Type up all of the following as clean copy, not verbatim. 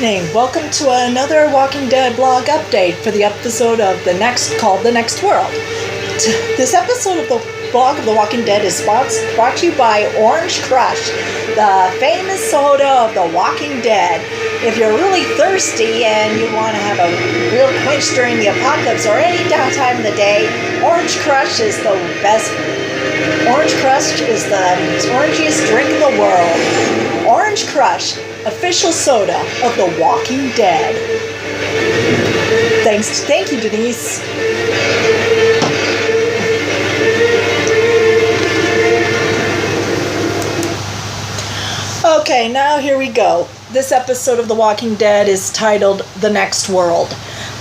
evening. Welcome to another Walking Dead blog update for the episode of The Next World. This episode of the blog of The Walking Dead is brought to you by Orange Crush, the famous soda of The Walking Dead. If you're really thirsty and you want to have a real quench during the apocalypse or any downtime of the day, Orange Crush is the best. Orange Crush is the orangiest drink in the world. Orange Crush, official soda of The Walking Dead. Thank you, Denise. Okay, now here we go. This episode of The Walking Dead is titled The Next World.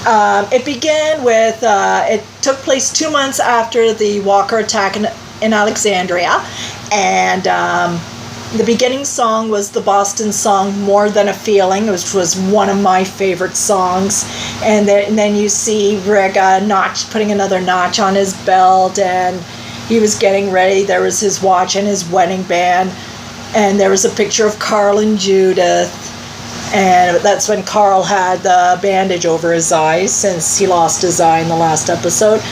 It began with, it took place 2 months after the Walker attack in Alexandria, and the beginning song was the Boston song More Than a Feeling, which was one of my favorite songs. And then you see Rick putting another notch on his belt, and he was getting ready. There was his watch and his wedding band, and there was a picture of Carl and Judith, and that's when Carl had the bandage over his eyes since he lost his eye in the last episode.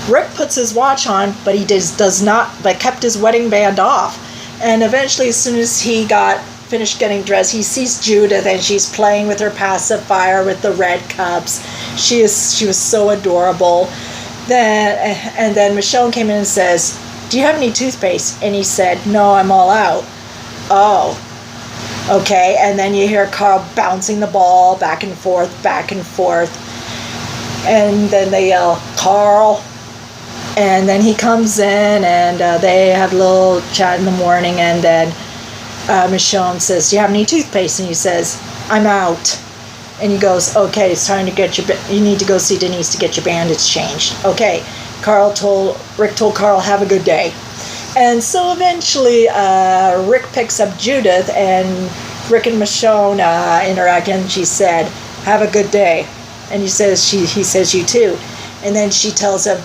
Rick puts his watch on, but he kept his wedding band off. And eventually, as soon as he got finished getting dressed, he sees Judith, and she's playing with her pacifier with the red cups. She was so adorable. Then Michonne came in and says, "Do you have any toothpaste?" And he said, "No, I'm all out." Oh, okay. And then you hear Carl bouncing the ball back and forth, and then they yell, "Carl!" And then he comes in, and they have a little chat in the morning, and then Michonne says, "Do you have any toothpaste?" And he says, "I'm out." And he goes, "Okay, it's time to you need to go see Denise to get your bandage changed." Okay, Rick told Carl, "Have a good day." And so eventually, Rick picks up Judith, and Rick and Michonne interact, and she said, "Have a good day." And he says, "You too." And then she tells him,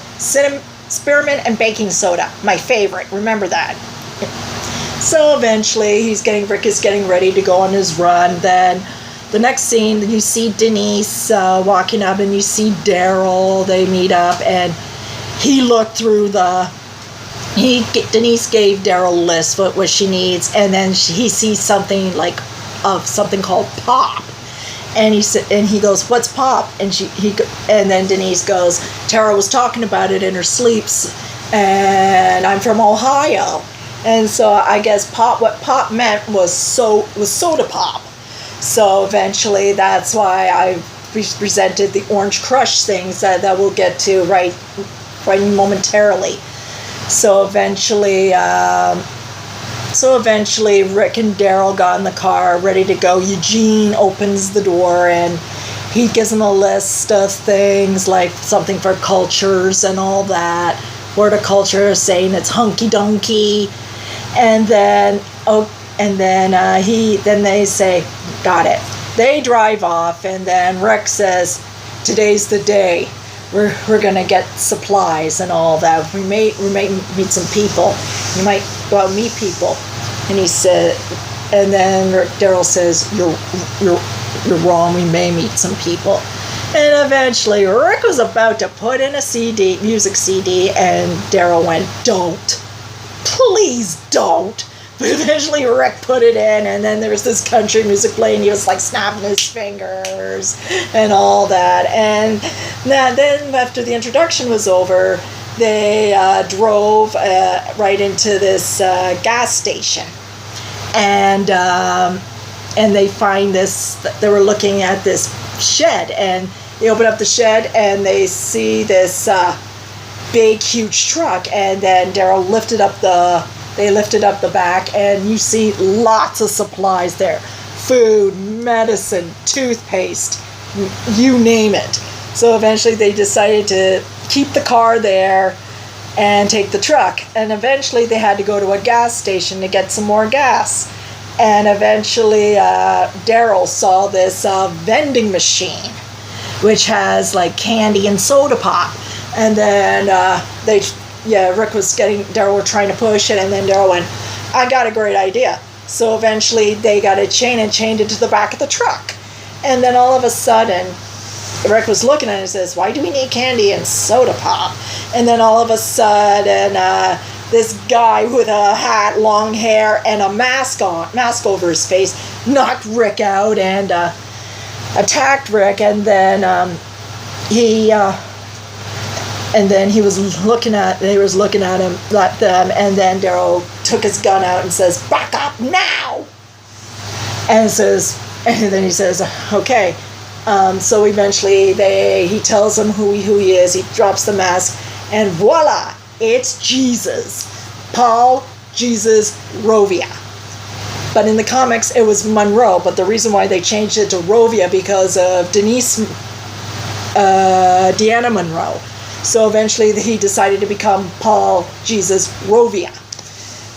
"Spearmint and baking soda, my favorite. Remember that." So eventually, Rick is getting ready to go on his run. Then the next scene, you see Denise walking up, and you see Daryl. They meet up, and he looked through Denise gave Daryl a list of what she needs, and then he sees something called pop. And he goes, "What's pop?" And and then Denise goes, "Tara was talking about it in her sleeps, and I'm from Ohio." And so I guess what pop meant was soda pop. So eventually, that's why I presented the Orange Crush things that we'll get to right momentarily. So eventually, Rick and Daryl got in the car, ready to go. Eugene opens the door, and he gives them a list of things, like something for cultures and all that. Horticulture, saying it's hunky dunky, and then they say, "Got it." They drive off, and then Rick says, "Today's the day. We're gonna get supplies and all that. We may meet some people. You might go out and meet people." And he said, and then Daryl says, "You're wrong. We may meet some people." And eventually, Rick was about to put in a music CD, and Daryl went, "Don't, please don't." But eventually, Rick put it in, and then there was this country music playing. He was like snapping his fingers and all that. And then after the introduction was over, they drove right into this gas station, and they find this. They were looking at this shed, and they open up the shed, and they see this big, huge truck. And then Daryl lifted up the back, and you see lots of supplies there: food, medicine, toothpaste, you name it. So eventually they decided to keep the car there and take the truck. And eventually they had to go to a gas station to get some more gas. And eventually Daryl saw this vending machine, which has like candy and soda pop. And then Daryl were trying to push it, and then Daryl went, "I got a great idea." So eventually they got a chain and chained it to the back of the truck. And then all of a sudden, Rick was looking at it and says, why do we need candy and soda pop? And then all of a sudden, this guy with a hat, long hair, and a mask over his face, knocked Rick out and attacked Rick. And then he was looking at them, and then Daryl took his gun out and says, back up now! And then he says, okay. So eventually he tells them who he is. He drops the mask, and voila, it's Jesus. Paul Jesus Rovia. But in the comics, it was Monroe. But the reason why they changed it to Rovia because of Deanna Monroe. So eventually he decided to become Paul Jesus Rovia.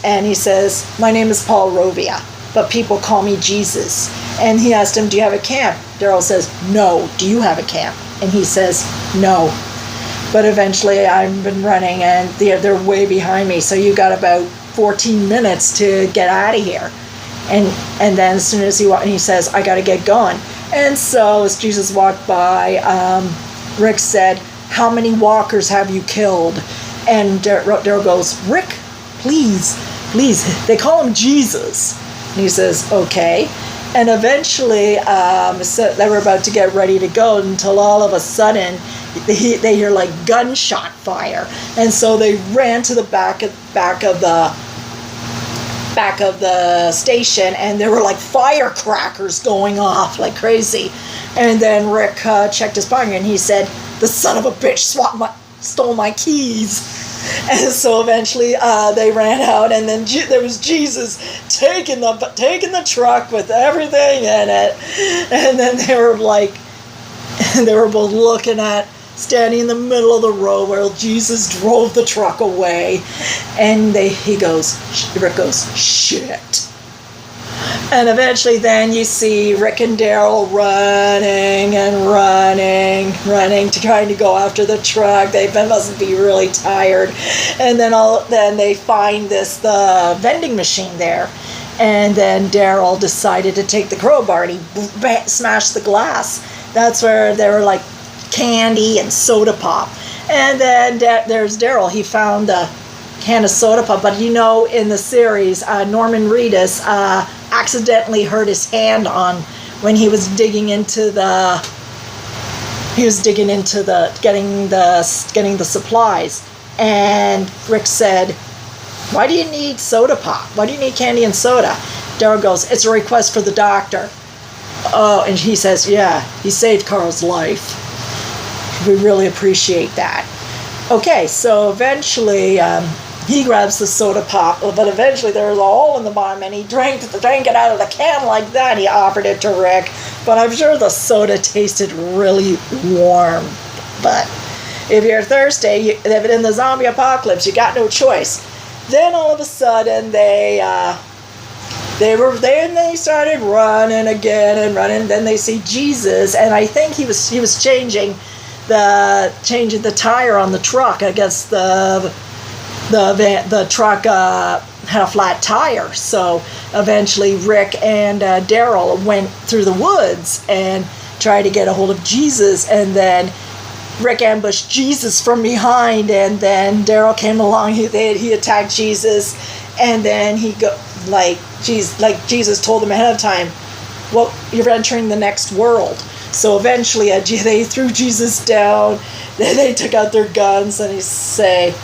And he says, my name is Paul Rovia, but people call me Jesus. And he asked him, do you have a camp? Daryl says, no. Do you have a camp? And he says, no. But eventually I've been running and they're way behind me. So you got about 14 minutes to get out of here. And then as soon as he says, I got to get going. And so as Jesus walked by, Rick said, how many walkers have you killed? And Daryl goes, Rick, please. They call him Jesus. And he says, okay. And eventually, so they were about to get ready to go until all of a sudden they hear like gunshot fire, and so they ran to the back of the station, and there were like firecrackers going off like crazy. And then Rick checked his pocket, and he said, "The son of a bitch stole my keys." And so eventually they ran out, and then there was Jesus taking the truck with everything in it. And then they were both looking at, standing in the middle of the road where Jesus drove the truck away. And Rick goes, shit. And eventually then you see Rick and Daryl running to trying to go after the truck. They must be really tired. And then they find the vending machine there. And then Daryl decided to take the crowbar and he smashed the glass. That's where there were like candy and soda pop. And then there's Daryl. He found a can of soda pop. But in the series, Norman Reedus accidentally hurt his hand on when he was digging into getting the supplies. And Rick said, why do you need soda pop? Why do you need candy and soda? Daryl goes, it's a request for the doctor. Oh, and he says, yeah, he saved Carl's life. We really appreciate that. Okay, so eventually he grabs the soda pop, but eventually there was a hole in the bottom, and he drank it out of the can like that. He offered it to Rick, but I'm sure the soda tasted really warm. But if you're thirsty, living in the zombie apocalypse, you got no choice. Then all of a sudden they started running again and running. Then they see Jesus, and I think he was changing the tire on the truck. I guess the truck had a flat tire. So eventually Rick and Daryl went through the woods and tried to get a hold of Jesus, and then Rick ambushed Jesus from behind, and then Daryl came along. He attacked Jesus, and then Jesus told him ahead of time, well, you're entering the next world. So eventually they threw Jesus down. They took out their guns, and they say,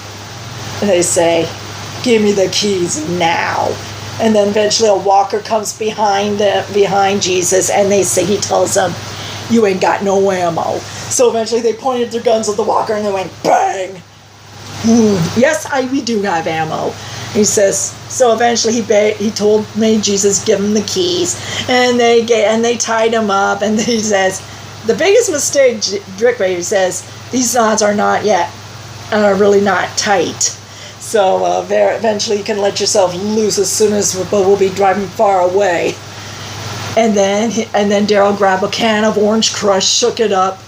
give me the keys now. And then eventually a walker comes behind Jesus, and he tells them, you ain't got no ammo. So eventually they pointed their guns at the walker, and they went bang. Yes, we do have ammo. He says, so eventually he made Jesus give him the keys, and they tied him up, and he says, the biggest mistake, Rick Baby says, these knots are not yet, really not tight. So eventually you can let yourself loose as soon as we'll be driving far away. And then Daryl grabbed a can of Orange Crush, shook it up,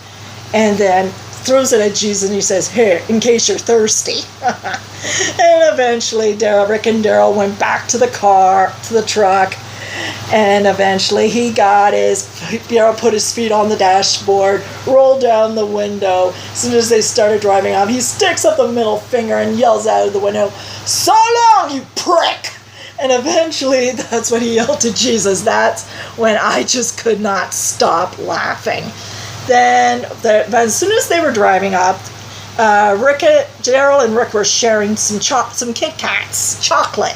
and then throws it at Jesus, and he says, here, in case you're thirsty. And eventually Rick and Daryl went back to the truck, And eventually he got put his feet on the dashboard, rolled down the window. As soon as they started driving off, he sticks up the middle finger and yells out of the window, "So long, you prick!" And eventually, that's what he yelled to Jesus. That's when I just could not stop laughing. Then, as soon as they were driving up, Daryl and Rick were sharing some Kit Kats, chocolate.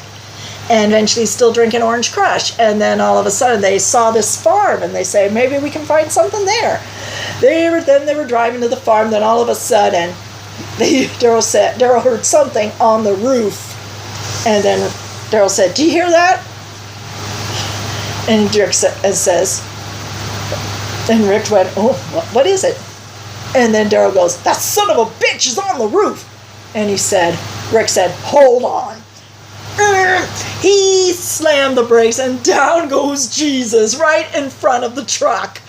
And eventually still drinking Orange Crush. And then all of a sudden they saw this farm and they say, maybe we can find something there. They were driving to the farm. Then all of a sudden, Daryl heard something on the roof. And then Daryl said, "Do you hear that?" And Rick says, and Rick went, "Oh, what is it?" And then Daryl goes, "That son of a bitch is on the roof." And Rick said, "Hold on." He slammed the brakes and down goes Jesus right in front of the truck.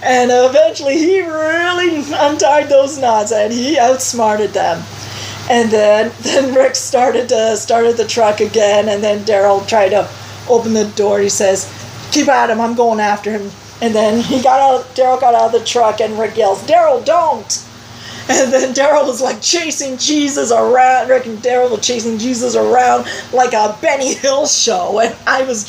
And eventually he really untied those knots and he outsmarted them. And then Rick started the truck again, and then Daryl tried to open the door. He says, "Keep at him, I'm going after him." And then Daryl got out of the truck and Rick yells, "Daryl, don't!" And then Daryl was like chasing Jesus around. Rick and Daryl were chasing Jesus around like a Benny Hill show. And I was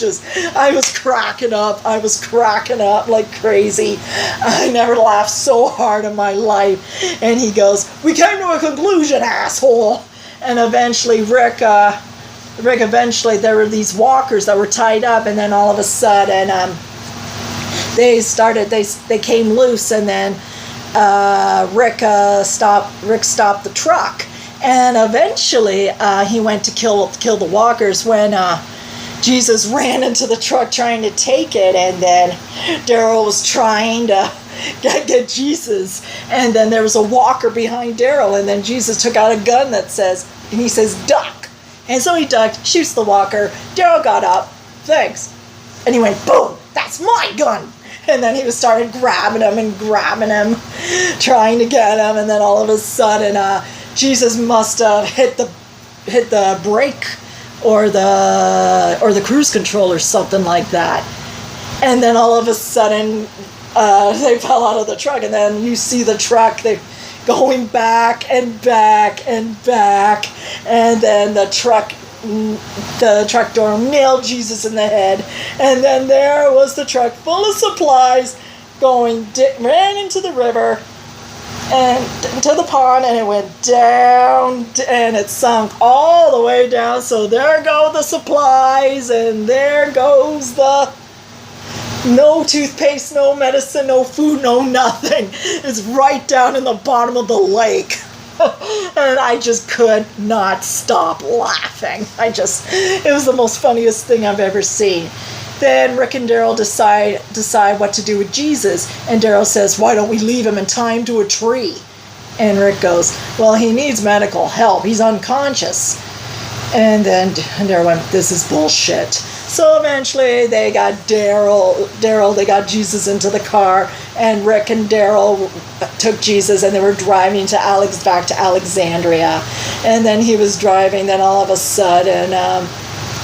cracking up. I was cracking up like crazy. I never laughed so hard in my life. And he goes, "We came to a conclusion, asshole." And eventually eventually there were these walkers that were tied up. And then all of a sudden they came loose. And then Rick stopped the truck, and eventually he went to kill the walkers when Jesus ran into the truck trying to take it, and then Daryl was trying to get Jesus, and then there was a walker behind Daryl, and then Jesus took out a gun and he says, "Duck," and so he ducked, shoots the walker. Daryl got up, "Thanks," and he went, "Boom, that's my gun." And then he started grabbing him, trying to get him. And then all of a sudden, Jesus must have hit the brake or the cruise control or something like that. And then all of a sudden, they fell out of the truck. And then you see the truck, they going back and back and back. And then the truck door nailed Jesus in the head, and then there was the truck full of supplies ran into the river and to the pond, and it went down and it sunk all the way down. So there go the supplies, and there goes no toothpaste, no medicine, no food, no nothing. It's right down in the bottom of the lake. And I just could not stop laughing. It was the most funniest thing I've ever seen. Then Rick and Daryl decide what to do with Jesus. And Daryl says, "Why don't we leave him and tie him to a tree?" And Rick goes, "Well, he needs medical help. He's unconscious." And then Daryl went, "This is bullshit." So eventually they got they got Jesus into the car, and Rick and Daryl took Jesus, and they were driving back to Alexandria. And then he was driving, then all of a sudden,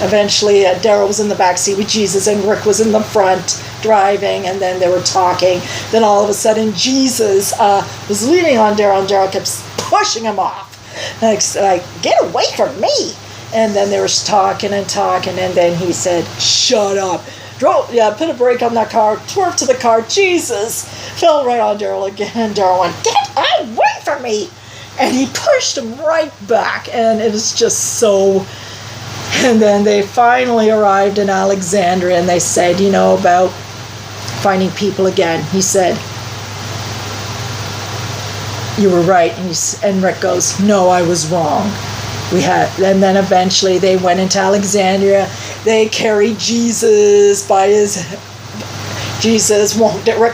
eventually Daryl was in the back seat with Jesus, and Rick was in the front driving, and then they were talking. Then all of a sudden Jesus was leaning on Daryl, and Daryl kept pushing him off. Like, "Get away from me." And then they were talking, and then he said, "Shut up." Put a brake on that car, swerved to the car. Jesus fell right on Daryl again. Daryl went, "Get away from me." And he pushed him right back, and it was just so... And then they finally arrived in Alexandria, and they said, about finding people again. He said, "You were right." And Rick goes, "No, I was wrong. And then eventually they went into Alexandria. They carried Jesus Rick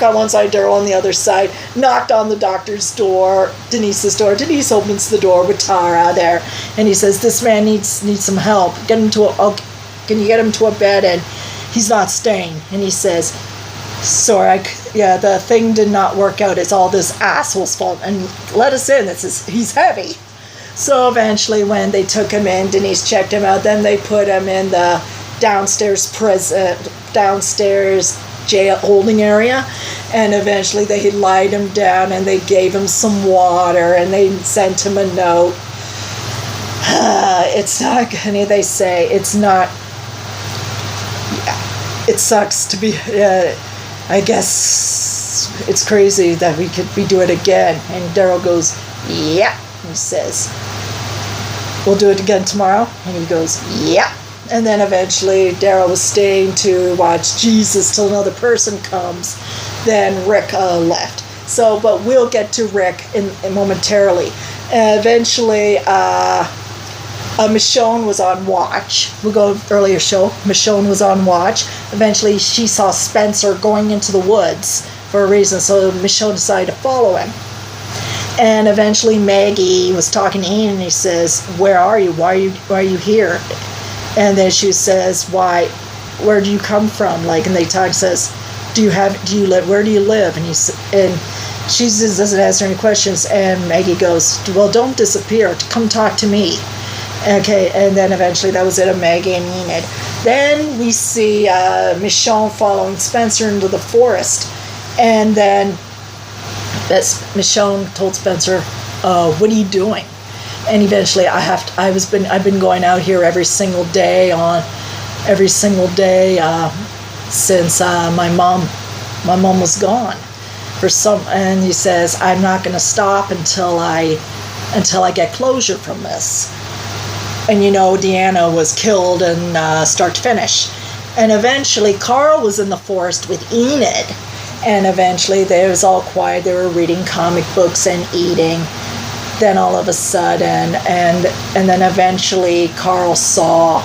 on one side, Daryl on the other side, knocked on the doctor's door, Denise's door. Denise opens the door with Tara there, and he says, "This man needs some help. Can you get him to a bed?" And he's not staying. And he says, "Sorry, the thing did not work out. It's all this asshole's fault. And let us in. He's heavy." So eventually when they took him in, Denise checked him out, then they put him in the downstairs prison, downstairs jail holding area, and eventually they lied him down and they gave him some water and they sent him a note. It's not gonna, they say, it's not, it sucks to be, I guess it's crazy that we do it again. And Daryl goes, yeah, he says, we'll do it again tomorrow. And he goes, yeah. And then eventually Daryl was staying to watch Jesus till another person comes. Then Rick left. So, but we'll get to Rick in momentarily. Eventually, Michonne was on watch. We'll go earlier show. Michonne was on watch. Eventually, she saw Spencer going into the woods for a reason, so Michonne decided to follow him. And eventually, Maggie was talking to Ian, and he says, "Where are you? Why are you here?" And then she says, "Why? Where do you come from?" Like, and they talk. Says, "Do you live? Where do you live?" And she just doesn't answer any questions. And Maggie goes, "Well, don't disappear. Come talk to me." Okay, and then eventually that was it of Maggie and Enid. Then we see Michonne following Spencer into the forest, and then Michonne told Spencer, "What are you doing?" And eventually I've been going out here every single day since my mom was gone and he says, "I'm not going to stop until I get closure from this." And Deanna was killed and start to finish. And eventually Carl was in the forest with Enid, and eventually they was all quiet. They were reading comic books and eating. Then all of a sudden, and then eventually Carl saw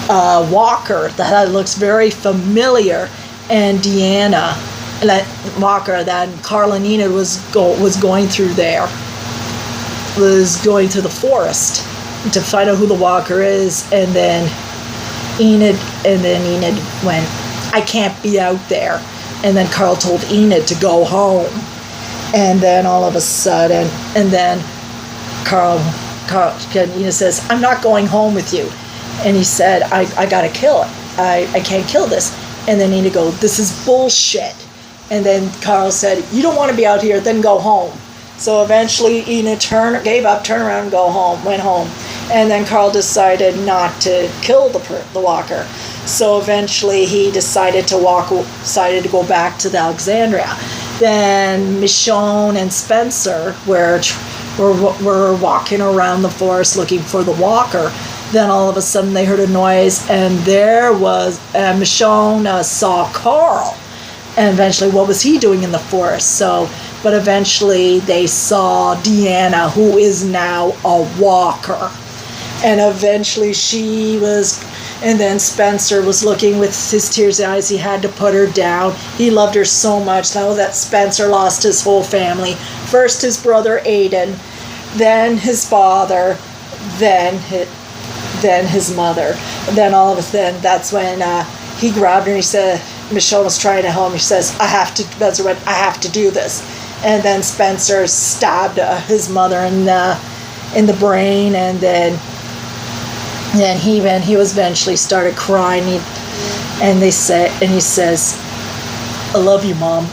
Walker that looks very familiar, and Deanna, that Walker that Carl and Enid was going through there, was going through the forest to find out who the Walker is. And then Enid went, "I can't be out there." And then Carl told Enid to go home. And then all of a sudden, and then Enid says, "I'm not going home with you." And he said, I gotta kill it. I can't kill this. And then Enid goes, "This is bullshit." And then Carl said, "You don't want to be out here, then go home." So eventually Enid gave up, turned around and went home. And then Carl decided not to kill the Walker. So eventually he decided to go back to the Alexandria. Then Michonne and Spencer were walking around the forest looking for the Walker. Then all of a sudden they heard a noise, and there was Michonne saw Carl. And eventually, what was he doing in the forest? But eventually they saw Deanna, who is now a Walker. And eventually and then Spencer was looking with his tears in his eyes. He had to put her down. He loved her so much. Now that Spencer lost his whole family. First his brother Aiden, then his father, then his mother. Then all of a sudden, that's when he grabbed her and he said, Michonne was trying to help him. He says, Spencer went, "I have to do this." And then Spencer stabbed his mother in the brain, and then he was eventually started crying. He says, "I love you, Mom."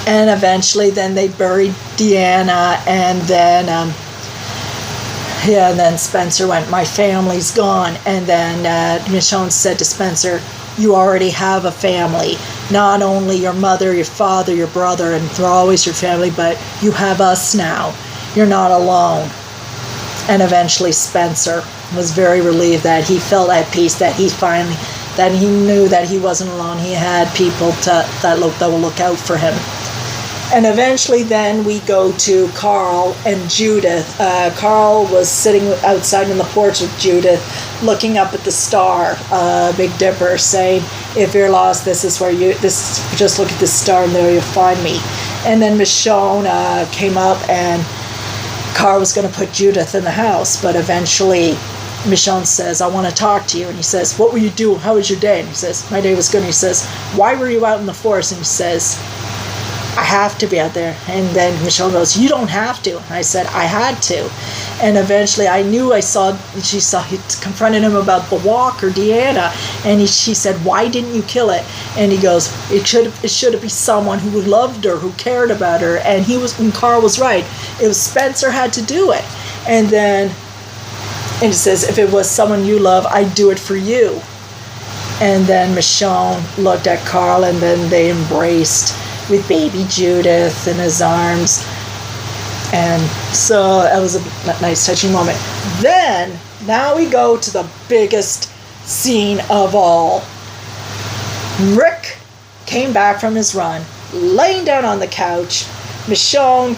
And eventually then they buried Deanna, and then Spencer went, "My family's gone." And then Michonne said to Spencer, "You already have a family. Not only your mother, your father, your brother, and they're always your family, but you have us now. You're not alone." And eventually Spencer was very relieved that he felt at peace, that he knew that he wasn't alone. He had people that will look out for him. And eventually then we go to Carl and Judith. Carl was sitting outside on the porch with Judith, looking up at the star, Big Dipper, saying, "If you're lost, just look at this star and there you'll find me." And then Michonne came up, and Carl was going to put Judith in the house, but eventually Michonne says, "I want to talk to you." And he says, "What were you doing? How was your day?" And he says, "My day was good." And he says, "Why were you out in the forest?" And he says, "I have to be out there." And then Michonne goes, "You don't have to." And I said, "I had to." And eventually she saw, he confronted him about the walk or Deanna. And she said, why didn't you kill it? And he goes, it should be someone who loved her, who cared about her. And Carl was right. It was Spencer had to do it. And he says, if it was someone you love, I'd do it for you. And then Michonne looked at Carl, and then they embraced with baby Judith in his arms. And so that was a nice touching moment. Then, now we go to the biggest scene of all. Rick came back from his run, laying down on the couch. Michonne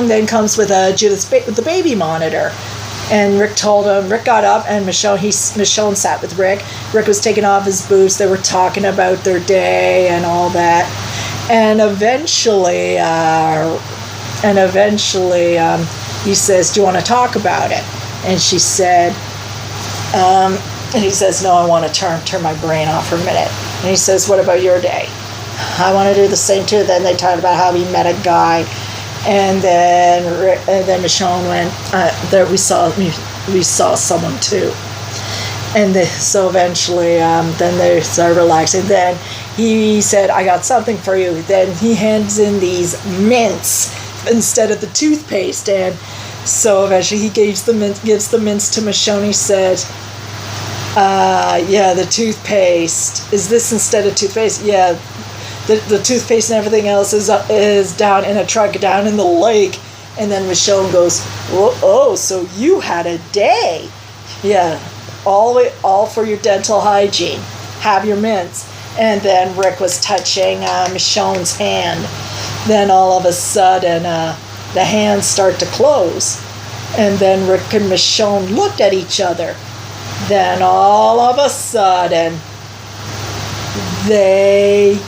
then comes with with the baby monitor. And Rick got up, and Michonne sat with Rick. Rick was taking off his boots. They were talking about their day and all that. And eventually, he says, do you want to talk about it? And she said, and he says, no, I want to turn my brain off for a minute. And he says, what about your day? I want to do the same too. Then they talked about how he met a guy. And then Michonne went, there we saw someone too. And so eventually, then they started relaxing. Then he said, I got something for you. Then he hands in these mints instead of the toothpaste. And so eventually he gives the mints to Michonne. He said, yeah, the toothpaste. Is this instead of toothpaste? Yeah. The toothpaste and everything else is down in a truck, down in the lake. And then Michonne goes, oh, so you had a day. Yeah, all for your dental hygiene. Have your mints. And then Rick was touching Michonne's hand. Then all of a sudden, the hands start to close. And then Rick and Michonne looked at each other. Then all of a sudden, they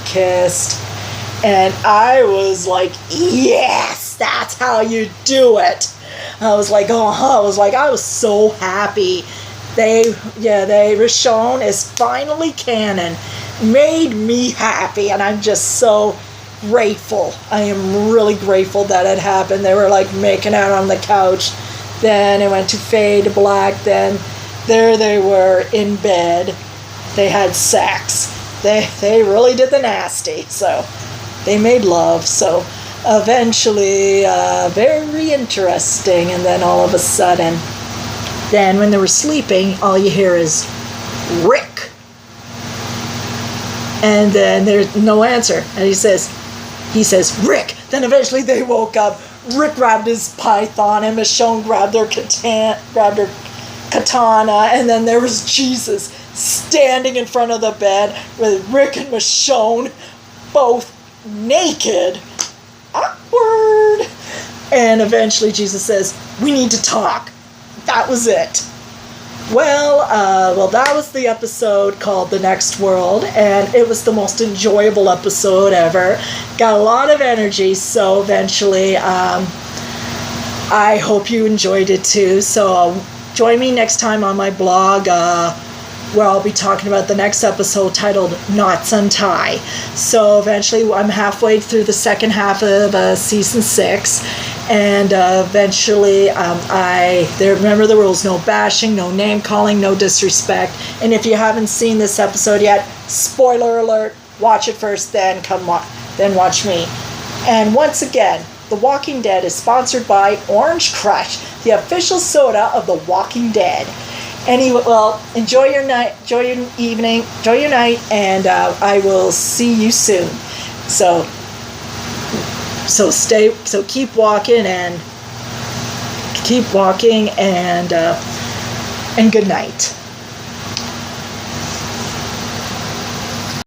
kissed. And I was like, yes, that's how you do it. I was like, I was so happy. Michonne is finally canon. Made me happy, and I'm just so grateful. I am really grateful that it happened. They were like making out on the couch. Then it went to fade to black. Then there they were in bed. They had sex. They really did the nasty. So they made love. So eventually, very interesting. And then all of a sudden, then when they were sleeping, all you hear is Rick. And then there's no answer. And he says, Rick. Then eventually they woke up. Rick grabbed his python, and Michonne grabbed her katana, and then there was Jesus standing in front of the bed with Rick and Michonne both naked. Awkward. And eventually Jesus says, we need to talk. That was it. Well, that was the episode called The Next World, and it was the most enjoyable episode ever. Got a lot of energy, so eventually, I hope you enjoyed it too. So join me next time on my blog, where I'll be talking about the next episode titled Knots Untie. So eventually, I'm halfway through the second half of season 6. And eventually, remember the rules: no bashing, no name calling, no disrespect. And if you haven't seen this episode yet, spoiler alert, watch it first, then watch me. And once again, The Walking Dead is sponsored by Orange Crush, the official soda of The Walking Dead. Anyway, well, enjoy your night, enjoy your evening, enjoy your night, and I will see you soon. So keep walking and good night.